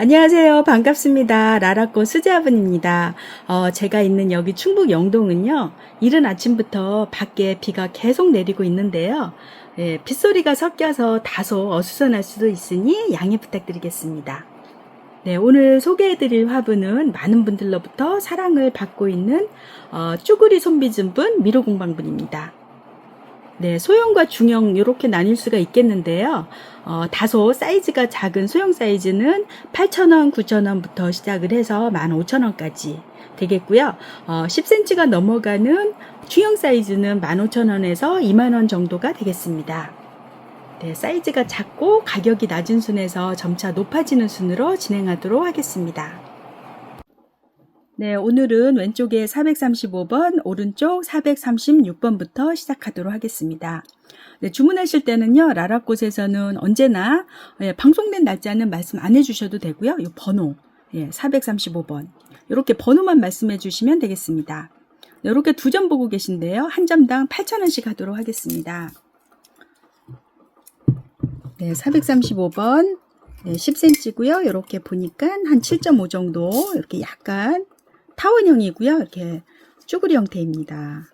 안녕하세요. 반갑습니다. 라라꽃 수제화분입니다. 제가 있는 여기 충북 영동은요, 이른 아침부터 밖에 비가 계속 내리고 있는데요. 빗소리가 섞여서 다소 어수선할 수도 있으니 양해 부탁드리겠습니다. 네, 오늘 소개해드릴 화분은 많은 분들로부터 사랑을 받고 있는 쭈구리 손비즘분 미로공방분입니다. 네, 소형과 중형 이렇게 나뉠 수가 있겠는데요. 다소 사이즈가 작은 소형 사이즈는 8,000원, 9,000원부터 시작을 해서 15,000원까지 되겠고요. 10cm가 넘어가는 중형 사이즈는 15,000원에서 20,000원 정도가 되겠습니다. 네, 사이즈가 작고 가격이 낮은 순에서 점차 높아지는 순으로 진행하도록 하겠습니다. 네, 오늘은 왼쪽에 435번, 오른쪽 436번부터 시작하도록 하겠습니다. 네, 주문하실 때는요, 라라꽃에서는 언제나 방송된 날짜는 말씀 안 해주셔도 되고요. 이 번호, 435번. 이렇게 번호만 말씀해 주시면 되겠습니다. 네, 이렇게 두 점 보고 계신데요. 한 점당 8,000원씩 하도록 하겠습니다. 네, 435번, 네, 10cm고요. 이렇게 보니까 한 7.5 정도, 이렇게 약간 타원형이고요. 이렇게 쭈그리 형태입니다.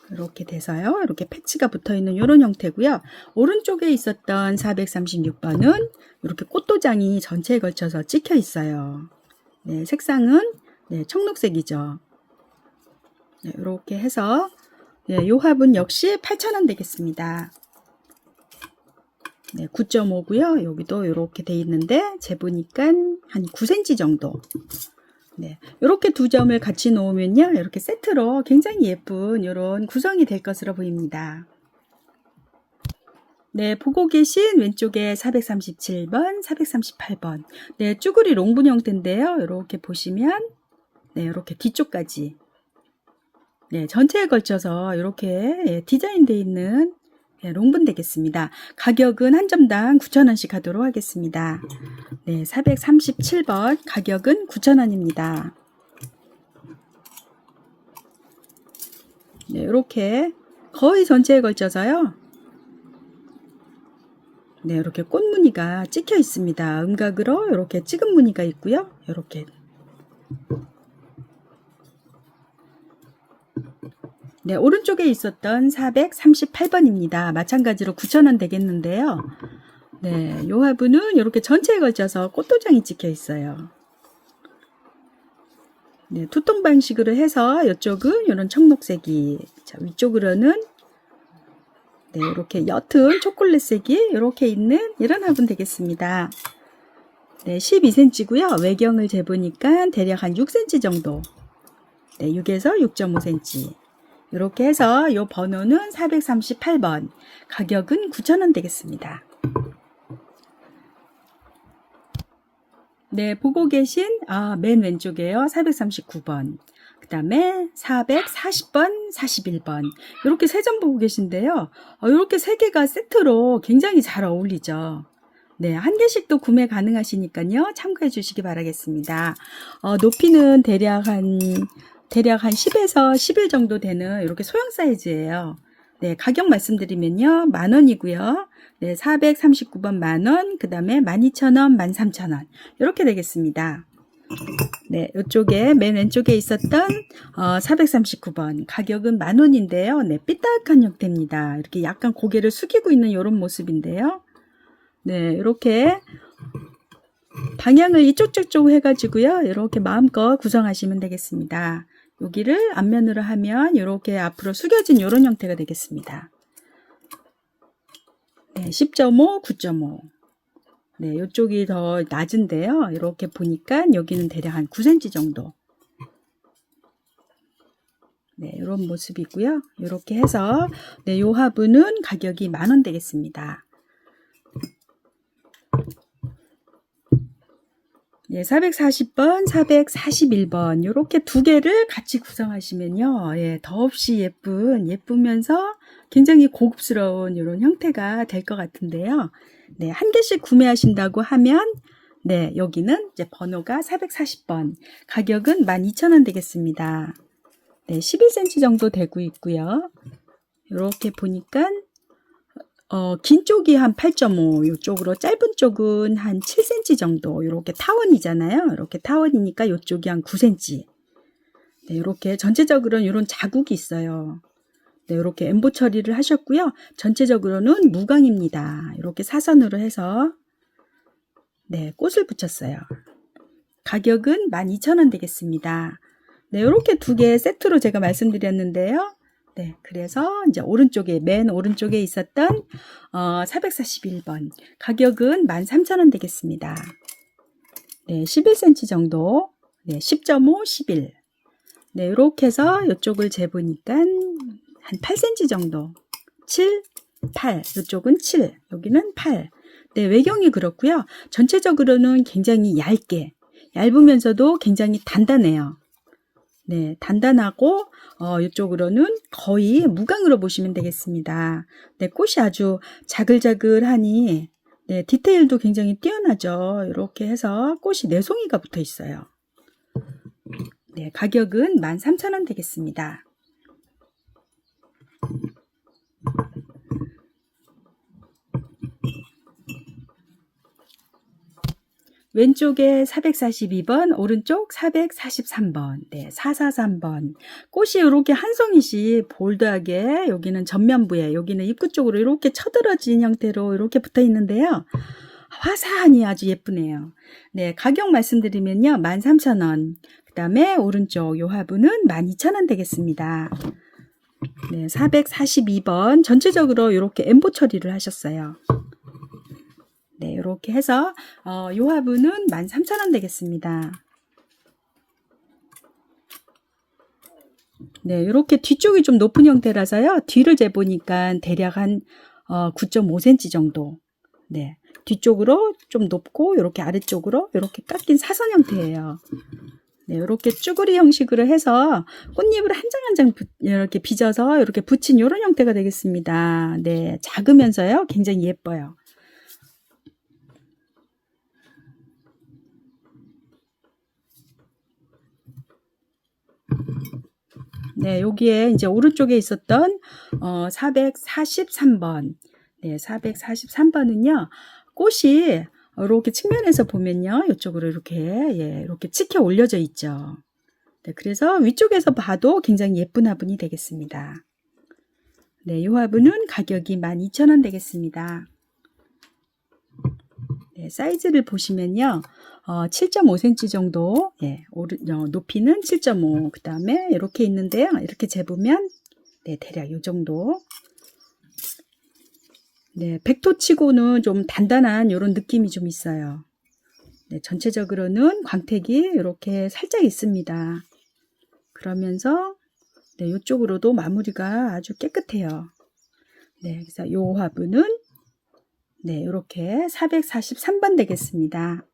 이렇게 돼서요. 이렇게 패치가 붙어있는 이런 형태고요. 오른쪽에 있었던 436번은 이렇게 꽃도장이 전체에 걸쳐서 찍혀 있어요. 네, 색상은 청록색이죠. 네, 이렇게 해서 이 화분 역시 8,000원 되겠습니다. 네, 9.5고요. 여기도 이렇게 돼 있는데 재보니까 한 9cm 정도. 네, 이렇게 두 점을 같이 놓으면요, 이렇게 세트로 굉장히 예쁜 이런 구성이 될 것으로 보입니다. 네, 보고 계신 왼쪽에 437번, 438번. 네, 쭈구리 롱분 형태인데요. 이렇게 보시면, 네, 이렇게 뒤쪽까지. 네, 전체에 걸쳐서 이렇게 디자인되어 있는 롱분 되겠습니다. 가격은 한 점당 9,000원씩 하도록 하겠습니다. 네, 437번 가격은 9,000원입니다. 네, 이렇게 거의 전체에 걸쳐서요. 네, 이렇게 꽃무늬가 찍혀 있습니다. 음각으로 이렇게 찍은 무늬가 있고요. 이렇게. 네, 오른쪽에 있었던 438번입니다. 마찬가지로 9,000원 되겠는데요. 네, 이 화분은 이렇게 전체에 걸쳐서 꽃도장이 찍혀 있어요. 네, 두통 방식으로 해서 이쪽은 이런 청록색이, 자, 위쪽으로는 네, 이렇게 옅은 초콜릿색이 이렇게 있는 이런 화분 되겠습니다. 네, 12cm고요. 외경을 재보니까 대략 한 6cm 정도. 네, 6에서 6.5cm. 이렇게 해서 이 번호는 438번. 가격은 9,000원 되겠습니다. 네, 보고 계신 맨 왼쪽에요. 439번. 그 다음에 440번, 41번. 이렇게 세 점 보고 계신데요. 이렇게 세 개가 세트로 굉장히 잘 어울리죠. 네, 한 개씩도 구매 가능하시니까요. 참고해 주시기 바라겠습니다. 높이는 대략 한 10에서 11 정도 되는 이렇게 소형 사이즈예요. 네, 가격 말씀드리면요. 10,000원이고요. 네, 439번 10,000원, 그 다음에 12,000원, 13,000원. 이렇게 되겠습니다. 네, 이쪽에 맨 왼쪽에 있었던 439번 가격은 10,000원인데요. 네, 삐딱한 형태입니다. 이렇게 약간 고개를 숙이고 있는 이런 모습인데요. 네, 이렇게 방향을 이쪽 저쪽 해가지고요. 이렇게 마음껏 구성하시면 되겠습니다. 여기를 앞면으로 하면 이렇게 앞으로 숙여진 이런 형태가 되겠습니다. 네, 10.5, 9.5. 네, 이쪽이 더 낮은데요. 이렇게 보니까 여기는 대략 한 9cm 정도. 네, 이런 모습이고요. 이렇게 해서 네, 요 화분은 가격이 10,000원 되겠습니다. 네, 440번, 441번 이렇게 두 개를 같이 구성하시면요. 더없이 예쁘면서 굉장히 고급스러운 이런 형태가 될 것 같은데요. 네, 한 개씩 구매하신다고 하면 네, 여기는 이제 번호가 440번, 가격은 12,000원 되겠습니다. 네, 11cm 정도 되고 있고요. 이렇게 보니까 긴 쪽이 한 8.5, 이쪽으로 짧은 쪽은 한 7cm 정도. 이렇게 타원이잖아요. 이렇게 타원이니까 이쪽이 한 9cm. 네, 이렇게 전체적으로는 이런 자국이 있어요. 네, 이렇게 엠보 처리를 하셨고요. 전체적으로는 무광입니다. 이렇게 사선으로 해서 네, 꽃을 붙였어요. 가격은 12,000원 되겠습니다. 네, 이렇게 두 개 세트로 제가 말씀드렸는데요. 네, 그래서 이제 오른쪽에, 맨 오른쪽에 있었던 441번 가격은 13,000원 되겠습니다. 네, 11cm 정도. 네, 10.5, 11. 네, 이렇게 해서 이쪽을 재보니까 한 8cm 정도. 7, 8. 이쪽은 7, 여기는 8. 네, 외경이 그렇고요. 전체적으로는 굉장히 얇으면서도 굉장히 단단해요. 네, 단단하고 이쪽으로는 거의 무광으로 보시면 되겠습니다. 네, 꽃이 아주 자글자글하니 네, 디테일도 굉장히 뛰어나죠. 이렇게 해서 꽃이 4송이가 붙어 있어요. 네, 가격은 13,000원 되겠습니다. 왼쪽에 442번, 오른쪽 443번, 네, 443번. 꽃이 이렇게 한 송이씩 볼드하게 여기는 전면부에, 여기는 입구 쪽으로 이렇게 쳐들어진 형태로 이렇게 붙어 있는데요. 화사하니 아주 예쁘네요. 네, 가격 말씀드리면요. 13,000원. 그 다음에 오른쪽 요 화분은 12,000원 되겠습니다. 네, 442번. 전체적으로 이렇게 엠보 처리를 하셨어요. 네, 이렇게 해서 요 화분은 13,000원 되겠습니다. 네, 이렇게 뒤쪽이 좀 높은 형태라서요. 뒤를 재보니까 대략 한 9.5cm 정도. 네, 뒤쪽으로 좀 높고 이렇게 아래쪽으로 이렇게 깎인 사선 형태예요. 네, 이렇게 쭈그리 형식으로 해서 꽃잎을 한 장 한 장 이렇게 빚어서 이렇게 붙인 이런 형태가 되겠습니다. 네, 작으면서요. 굉장히 예뻐요. 네, 여기에 이제 오른쪽에 있었던 443번. 네, 443번은요. 꽃이 이렇게 측면에서 보면요. 이쪽으로 이렇게 이렇게 찍혀 올려져 있죠. 네, 그래서 위쪽에서 봐도 굉장히 예쁜 화분이 되겠습니다. 네, 이 화분은 가격이 12,000원 되겠습니다. 네, 사이즈를 보시면요. 7.5cm 정도, 예, 높이는 7.5, 그 다음에 이렇게 있는데요. 이렇게 재보면, 네, 대략 이 정도. 네, 백토치고는 좀 단단한 이런 느낌이 좀 있어요. 네, 전체적으로는 광택이 이렇게 살짝 있습니다. 그러면서, 네, 이쪽으로도 마무리가 아주 깨끗해요. 네, 그래서 이 화분은, 네, 이렇게 443번 되겠습니다.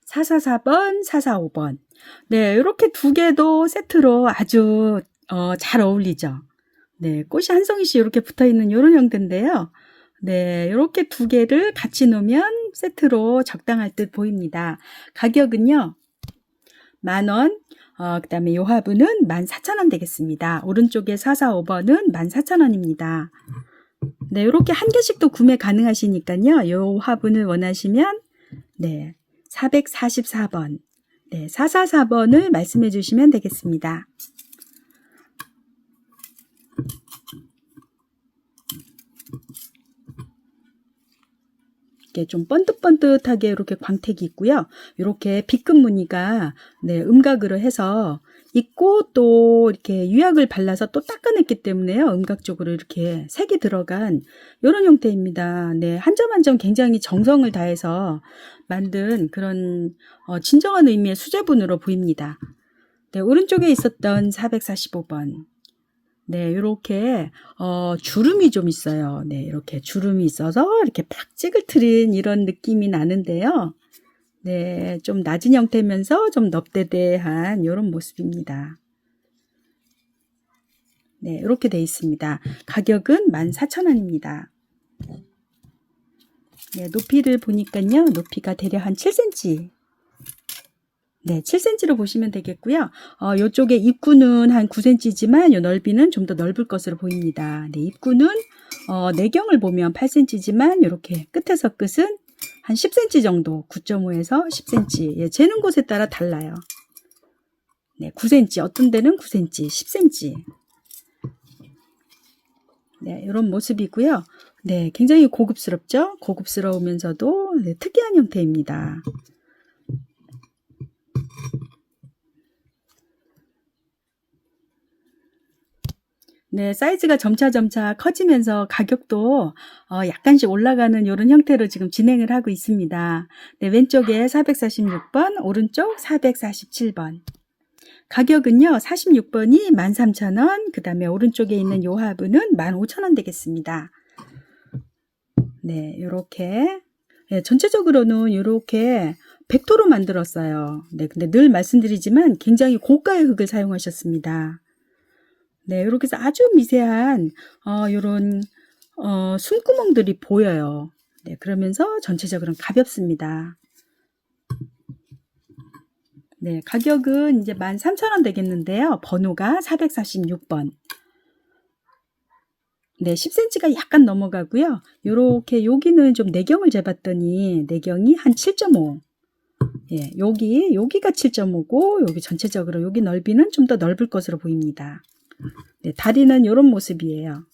444번, 445번. 네, 이렇게 두 개도 세트로 아주 잘 어울리죠. 네, 꽃이 한 송이씩 이렇게 붙어 있는 이런 형태인데요. 네, 이렇게 두 개를 같이 놓으면 세트로 적당할 듯 보입니다. 가격은요, 10,000원. 그 다음에 이 화분은 14,000원 되겠습니다. 오른쪽에 445번은 14,000원입니다. 네, 이렇게 한 개씩도 구매 가능하시니까요. 이 화분을 원하시면, 네, 444번, 네, 444번을 말씀해 주시면 되겠습니다. 이렇게 좀 번뜩번뜩하게 이렇게 광택이 있고요. 이렇게 B급 무늬가 네, 음각으로 해서 있고 또 이렇게 유약을 발라서 또 닦아냈기 때문에요. 음각적으로 이렇게 색이 들어간 이런 형태입니다. 네, 한 점 한 점 굉장히 정성을 다해서 만든 그런 진정한 의미의 수제분으로 보입니다. 네, 오른쪽에 있었던 445번. 네, 이렇게 주름이 좀 있어요. 네, 이렇게 주름이 있어서 이렇게 팍 찌글트린 이런 느낌이 나는데요. 네, 좀 낮은 형태면서 좀 넙대대한 이런 모습입니다. 네, 이렇게 돼 있습니다. 가격은 14,000원입니다. 네, 높이를 보니까요. 높이가 대략 한 7cm. 네, 7cm로 보시면 되겠고요. 요쪽에 입구는 한 9cm지만 요 넓이는 좀 더 넓을 것으로 보입니다. 네, 입구는 내경을 보면 8cm지만 이렇게 끝에서 끝은 한 10cm 정도, 9.5에서 10cm. 예, 재는 곳에 따라 달라요. 네, 9cm, 어떤 데는 9cm, 10cm. 네, 이런 모습이고요. 네, 굉장히 고급스럽죠? 고급스러우면서도 네, 특이한 형태입니다. 네, 사이즈가 점차 커지면서 가격도 약간씩 올라가는 이런 형태로 지금 진행을 하고 있습니다. 네, 왼쪽에 446번, 오른쪽 447번. 가격은요, 46번이 13,000원, 그 다음에 오른쪽에 있는 요 화분은 15,000원 되겠습니다. 네, 요렇게. 네, 전체적으로는 요렇게 백토로 만들었어요. 네, 근데 늘 말씀드리지만 굉장히 고가의 흙을 사용하셨습니다. 네, 이렇게 해서 아주 미세한 요런 숨구멍들이 보여요. 네, 그러면서 전체적으로는 가볍습니다. 네, 가격은 이제 13,000원 되겠는데요. 번호가 446번. 네, 10cm가 약간 넘어가고요. 요렇게 여기는 좀 내경을 재봤더니 내경이 한 7.5. 예, 여기가 7.5고 여기 전체적으로 여기 넓이는 좀 더 넓을 것으로 보입니다. 네, 다리는 이런 모습이에요.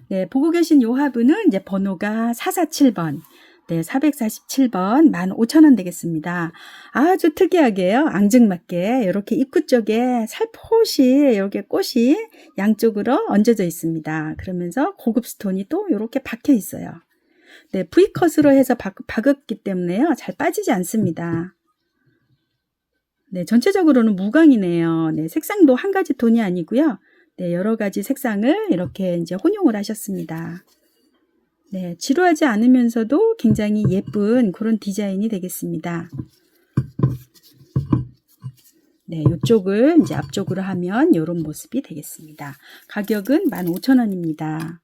네, 보고 계신 요 화분은 이제 번호가 447번. 네, 447번 15,000원 되겠습니다. 아주 특이하게요. 앙증맞게 이렇게 입구 쪽에 살포시 이렇게 꽃이 양쪽으로 얹어져 있습니다. 그러면서 고급 스톤이 또 이렇게 박혀 있어요. 네, V컷으로 해서 박았기 때문에요. 잘 빠지지 않습니다. 네, 전체적으로는 무광이네요. 네, 색상도 한 가지 톤이 아니고요. 네, 여러 가지 색상을 이렇게 이제 혼용을 하셨습니다. 네, 지루하지 않으면서도 굉장히 예쁜 그런 디자인이 되겠습니다. 네, 이쪽을 이제 앞쪽으로 하면 이런 모습이 되겠습니다. 가격은 15,000원입니다.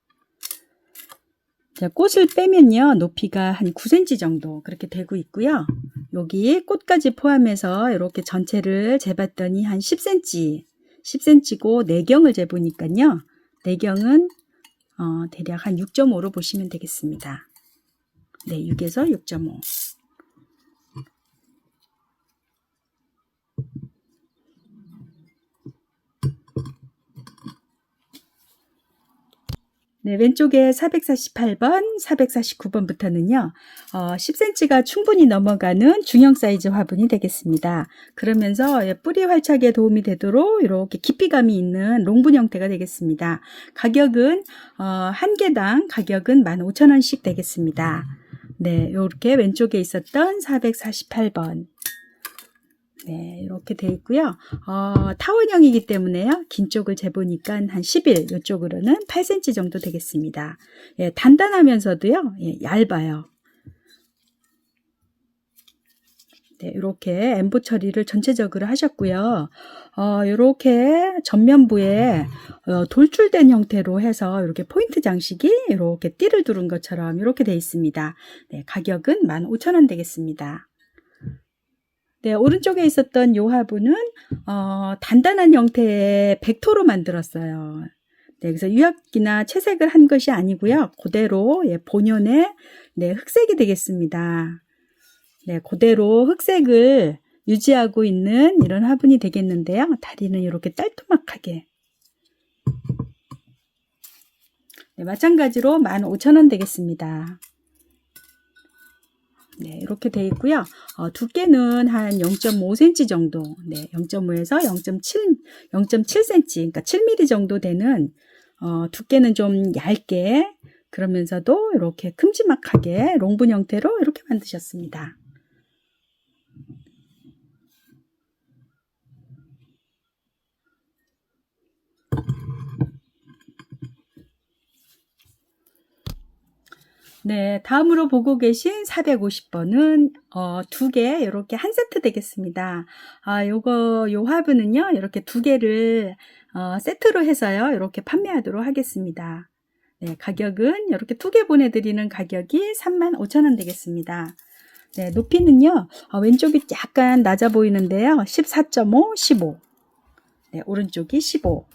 자, 꽃을 빼면요, 높이가 한 9cm 정도 그렇게 되고 있고요. 여기 꽃까지 포함해서 이렇게 전체를 재봤더니 한 10cm, 10cm고 내경을 재보니까요, 내경은 대략 한 6.5로 보시면 되겠습니다. 네, 6에서 6.5. 네, 왼쪽에 448번, 449번부터는요, 10cm가 충분히 넘어가는 중형 사이즈 화분이 되겠습니다. 그러면서 뿌리 활착에 도움이 되도록 이렇게 깊이감이 있는 롱분 형태가 되겠습니다. 가격은, 한 개당 가격은 15,000원씩 되겠습니다. 네, 이렇게 왼쪽에 있었던 448번. 네, 이렇게 되어 있고요. 타원형이기 때문에요. 긴 쪽을 재보니까 한 11, 이쪽으로는 8cm 정도 되겠습니다. 예, 단단하면서도요, 예, 얇아요. 네, 이렇게 엠보 처리를 전체적으로 하셨고요. 이렇게 전면부에 돌출된 형태로 해서 이렇게 포인트 장식이 이렇게 띠를 두른 것처럼 이렇게 되어 있습니다. 네, 가격은 15,000원 되겠습니다. 네, 오른쪽에 있었던 요 화분은 단단한 형태의 백토로 만들었어요. 네, 그래서 유압기나 채색을 한 것이 아니고요. 그대로 예, 본연의 네, 흑색이 되겠습니다. 네, 그대로 흑색을 유지하고 있는 이런 화분이 되겠는데요. 다리는 이렇게 딸토막하게. 네, 마찬가지로 15,000원 되겠습니다. 네, 이렇게 되어 있고요. 두께는 한 0.5cm 정도, 네, 0.5에서 0.7cm, 그러니까 7mm 정도 되는 두께는 좀 얇게, 그러면서도 이렇게 큼지막하게 롱분 형태로 이렇게 만드셨습니다. 네, 다음으로 보고 계신 450번은 두 개 이렇게 한 세트 되겠습니다. 요 화분은요, 이렇게 두 개를 세트로 해서요, 이렇게 판매하도록 하겠습니다. 네, 가격은 이렇게 2개 보내드리는 가격이 35,000원 되겠습니다. 네, 높이는요, 왼쪽이 약간 낮아 보이는데요. 14.5, 15. 네, 오른쪽이 15.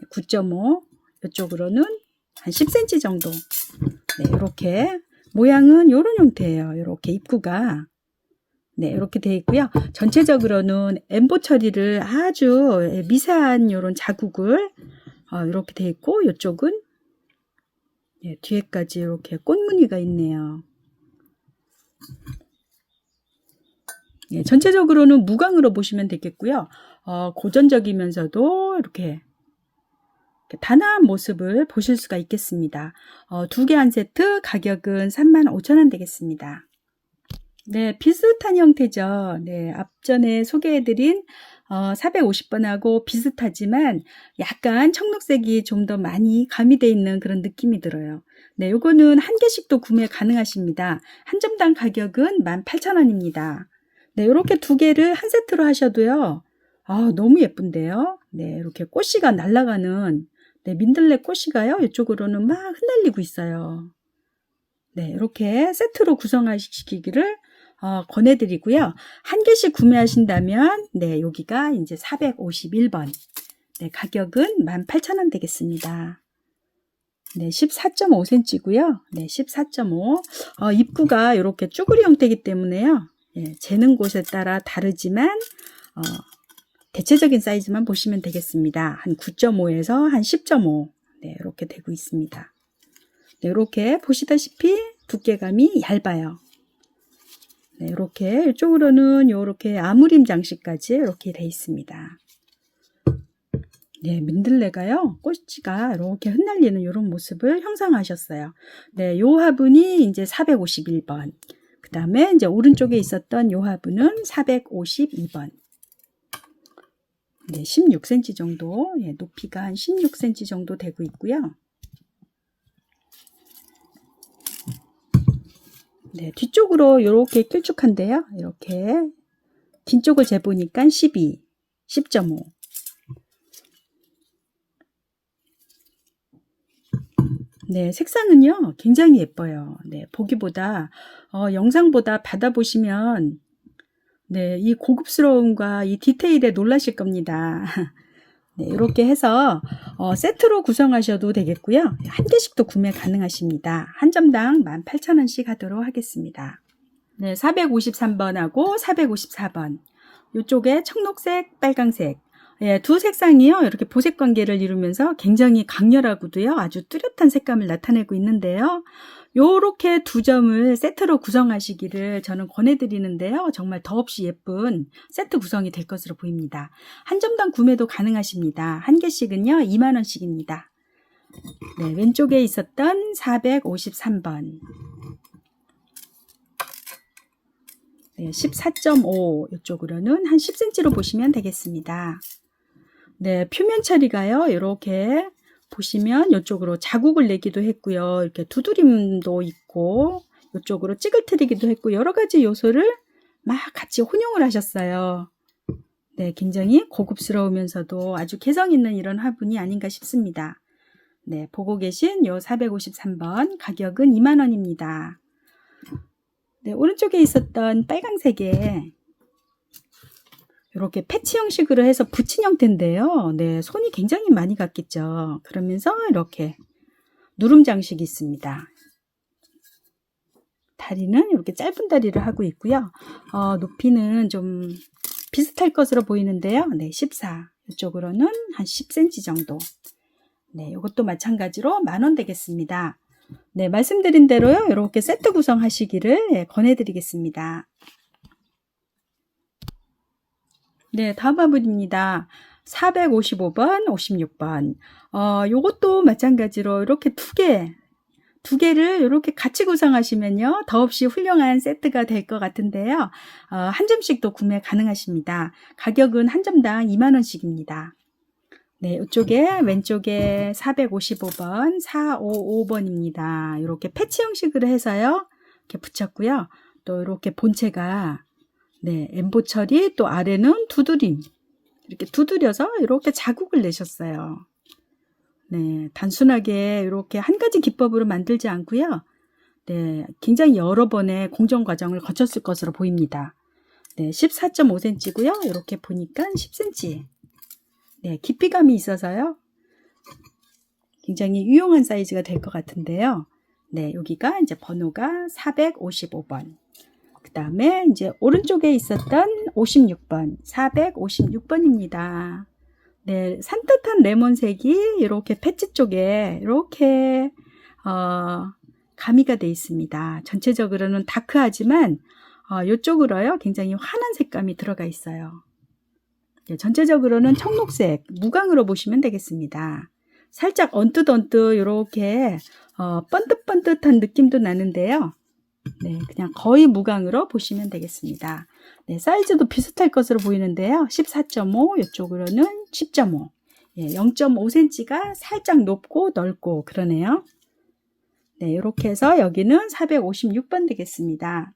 9.5. 이쪽으로는 한 10cm 정도. 네, 이렇게. 모양은 이런 형태예요. 이렇게 입구가. 네, 이렇게 되어 있고요. 전체적으로는 엠보 처리를 아주 미세한 이런 자국을 이렇게 되어 있고, 이쪽은 네, 뒤에까지 이렇게 꽃무늬가 있네요. 네, 전체적으로는 무광으로 보시면 되겠고요. 고전적이면서도 이렇게 단아한 모습을 보실 수가 있겠습니다. 2개 한 세트 가격은 35,000원 되겠습니다. 네, 비슷한 형태죠. 네, 앞전에 소개해드린 450번하고 비슷하지만 약간 청록색이 좀 더 많이 가미되어 있는 그런 느낌이 들어요. 네, 요거는 한 개씩도 구매 가능하십니다. 한 점당 가격은 18,000원입니다. 네, 이렇게 2개를 한 세트로 하셔도요. 너무 예쁜데요. 네, 이렇게 꽃씨가 날아가는 네, 민들레 꽃씨가요. 이쪽으로는 막 흩날리고 있어요. 네, 이렇게 세트로 구성하시기를 권해드리고요. 한 개씩 구매하신다면, 네, 여기가 이제 451번. 네, 가격은 18,000원 되겠습니다. 네, 14.5cm고요. 네, 14.5. 입구가 이렇게 쭈그리 형태이기 때문에요. 예, 재는 곳에 따라 다르지만, 대체적인 사이즈만 보시면 되겠습니다. 한 9.5에서 한 10.5. 네, 이렇게 되고 있습니다. 네, 이렇게 보시다시피 두께감이 얇아요. 네, 이렇게 이쪽으로는 이렇게 아무림 장식까지 이렇게 되어 있습니다. 네, 민들레가요, 꽃이가 이렇게 흩날리는 이런 모습을 형성하셨어요. 네, 요 화분이 이제 451번. 그 다음에 이제 오른쪽에 있었던 요 화분은 452번. 네, 16cm 정도, 예, 높이가 한 16cm 정도 되고 있고요. 네, 뒤쪽으로 이렇게 길쭉한데요. 이렇게 긴 쪽을 재보니까 12, 10.5. 네, 색상은요, 굉장히 예뻐요. 네, 보기보다, 영상보다 받아보시면, 네, 이 고급스러움과 이 디테일에 놀라실 겁니다. 네, 이렇게 해서 세트로 구성하셔도 되겠고요. 한 개씩도 구매 가능하십니다. 한 점당 18,000원씩 하도록 하겠습니다. 네, 453번하고 454번. 이쪽에 청록색, 빨강색. 예, 두 색상이요. 이렇게 보색 관계를 이루면서 굉장히 강렬하고도요. 아주 뚜렷한 색감을 나타내고 있는데요. 요렇게 두 점을 세트로 구성하시기를 저는 권해드리는데요. 정말 더없이 예쁜 세트 구성이 될 것으로 보입니다. 한 점당 구매도 가능하십니다. 한 개씩은요, 2만원씩입니다. 네, 왼쪽에 있었던 453번. 네, 14.5 이쪽으로는 한 10cm로 보시면 되겠습니다. 네, 표면 처리가요. 이렇게 보시면 이쪽으로 자국을 내기도 했고요. 이렇게 두드림도 있고 이쪽으로 찌글트리기도 했고 여러 가지 요소를 막 같이 혼용을 하셨어요. 네, 굉장히 고급스러우면서도 아주 개성 있는 이런 화분이 아닌가 싶습니다. 네, 보고 계신 요 453번 가격은 2만원입니다. 네, 오른쪽에 있었던 빨강색에 이렇게 패치 형식으로 해서 붙인 형태인데요. 네, 손이 굉장히 많이 갔겠죠. 그러면서 이렇게 누름 장식이 있습니다. 다리는 이렇게 짧은 다리를 하고 있고요. 높이는 좀 비슷할 것으로 보이는데요. 네, 14. 이쪽으로는 한 10cm 정도. 네, 이것도 마찬가지로 10,000원 되겠습니다. 네, 말씀드린 대로요. 이렇게 세트 구성하시기를 권해드리겠습니다. 네, 다음 화분입니다. 455번, 56번. 요것도 마찬가지로 이렇게 두 개를 이렇게 같이 구성하시면요. 더없이 훌륭한 세트가 될 것 같은데요. 한 점씩도 구매 가능하십니다. 가격은 한 점당 2만원씩입니다. 네, 이쪽에 왼쪽에 455번, 455번입니다. 이렇게 패치 형식으로 해서요. 이렇게 붙였고요. 또 이렇게 본체가 네, 엠보 처리, 또 아래는 두드림. 이렇게 두드려서 이렇게 자국을 내셨어요. 네, 단순하게 이렇게 한 가지 기법으로 만들지 않고요. 네, 굉장히 여러 번의 공정 과정을 거쳤을 것으로 보입니다. 네, 14.5cm고요. 이렇게 보니까 10cm. 네, 깊이감이 있어서요. 굉장히 유용한 사이즈가 될 것 같은데요. 네, 여기가 이제 번호가 455번. 그 다음에 이제 오른쪽에 있었던 56번, 456번입니다. 네, 산뜻한 레몬색이 이렇게 패치 쪽에 이렇게 가미가 되어 있습니다. 전체적으로는 다크하지만 이쪽으로요 굉장히 환한 색감이 들어가 있어요. 네, 전체적으로는 청록색, 무광으로 보시면 되겠습니다. 살짝 언뜻언뜻 이렇게 번뜩번뜩한 느낌도 나는데요. 네, 그냥 거의 무광으로 보시면 되겠습니다. 네, 사이즈도 비슷할 것으로 보이는데요. 14.5, 이쪽으로는 10.5. 예, 0.5cm가 살짝 높고 넓고 그러네요. 네, 이렇게 해서 여기는 456번 되겠습니다.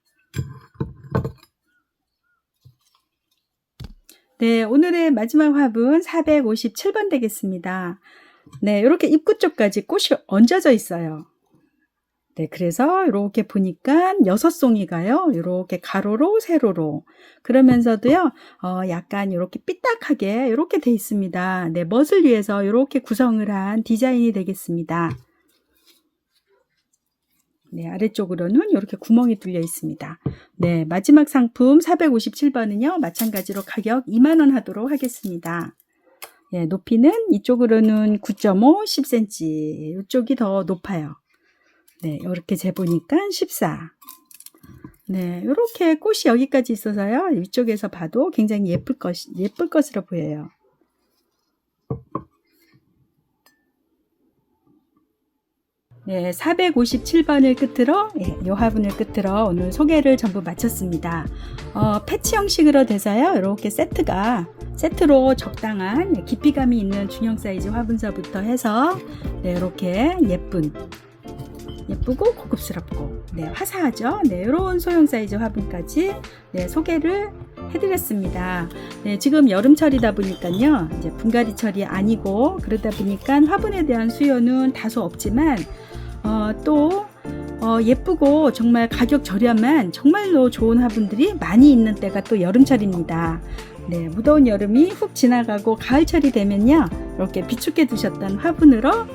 네, 오늘의 마지막 화분 457번 되겠습니다. 네, 이렇게 입구 쪽까지 꽃이 얹어져 있어요. 네, 그래서 이렇게 보니까 6송이가요, 이렇게 가로로, 세로로. 그러면서도요, 약간 이렇게 삐딱하게 이렇게 돼 있습니다. 네, 멋을 위해서 이렇게 구성을 한 디자인이 되겠습니다. 네, 아래쪽으로는 이렇게 구멍이 뚫려 있습니다. 네, 마지막 상품 457번은요, 마찬가지로 가격 2만원 하도록 하겠습니다. 네, 높이는 이쪽으로는 9.5, 10cm. 이쪽이 더 높아요. 네, 이렇게 재보니까 14. 네, 이렇게 꽃이 여기까지 있어서요. 이쪽에서 봐도 굉장히 예쁠 것으로 보여요. 네, 457번을 끝으로, 이 화분을 끝으로 오늘 소개를 전부 마쳤습니다. 패치 형식으로 돼서요. 이렇게 세트로 적당한 깊이감이 있는 중형 사이즈 화분서부터 해서, 네, 이렇게 예쁘고 고급스럽고, 네, 화사하죠. 네, 이런 소형 사이즈 화분까지, 네, 소개를 해드렸습니다. 네, 지금 여름철이다 보니까요, 이제 분갈이철이 아니고, 그러다 보니까 화분에 대한 수요는 다소 없지만, 예쁘고 정말 가격 저렴한 정말로 좋은 화분들이 많이 있는 때가 또 여름철입니다. 네, 무더운 여름이 훅 지나가고 가을철이 되면요, 이렇게 비축해 두셨던 화분으로,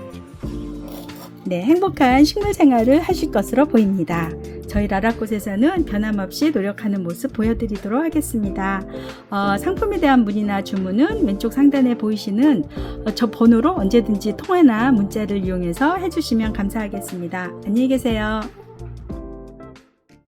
네, 행복한 식물 생활을 하실 것으로 보입니다. 저희 라라꽃에서는 변함없이 노력하는 모습 보여드리도록 하겠습니다. 상품에 대한 문의나 주문은 왼쪽 상단에 보이시는 저 번호로 언제든지 통화나 문자를 이용해서 해주시면 감사하겠습니다. 안녕히 계세요.